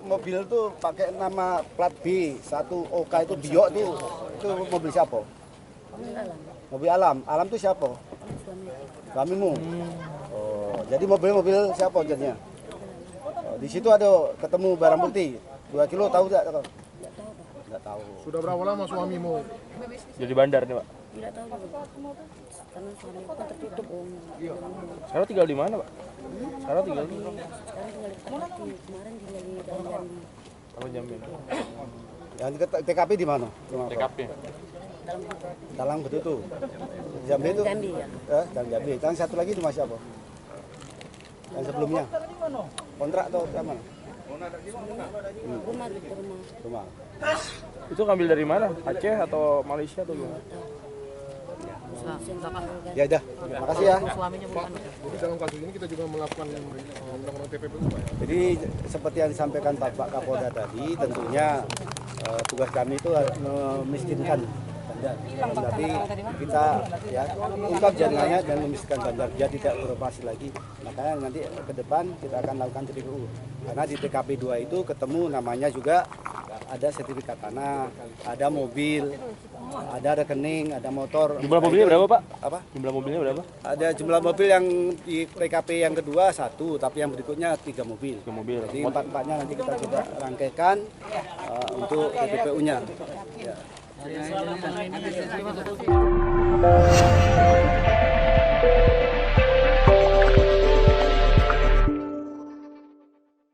Mobil tuh pakai nama plat B, 1OK itu Biok tuh, itu mobil siapa? Mobil Alam. Alam tuh siapa? Suamimu. Oh, jadi mobil siapa jadinya? Oh, di situ ada ketemu barang bukti 2 kilo, tahu tidak? Tidak tahu. Sudah berapa lama suamimu Jadi bandar nih, Pak? Tidak tahu karena suamiku kan tertutup om. Sekarang tinggal di mana, Pak? Sekarang tinggal di Sekarang tinggal di Takati, kemarin tinggal di dalam Jambi. apa Jambi? Yang TKP di mana? TKP. Dalam betul. Jambi itu? Jambi ya. Jambi. Yang satu lagi rumah siapa? Yang sebelumnya? Kontrak atau mana? Rumah gitu rumah. Itu ngambil dari mana? Aceh atau Malaysia atau gimana? Ya udah, makasih ya. Pak? Jadi dalam kasus ini kita juga melakukan undang-undang TPP itu, Pak. Jadi seperti yang disampaikan Pak Kapolda tadi, tentunya tugas kami itu memiskinkan bandar. Berarti kita ya ungkap jaringannya dan memiskinkan bandar, dia tidak beroperasi lagi. Makanya nanti ke depan kita akan lakukan TPPU. Karena di TKP 2 itu ketemu namanya juga ada sertifikat tanah, ada mobil, ada rekening, ada motor. Jumlah mobilnya berapa, Pak? Apa? Jumlah mobilnya berapa? Ada jumlah mobil yang di TKP yang kedua 1, tapi yang berikutnya 3 mobil. 3 mobil. Jadi 4-4-nya nanti kita coba rangkaikan untuk TPPU-nya. Ya.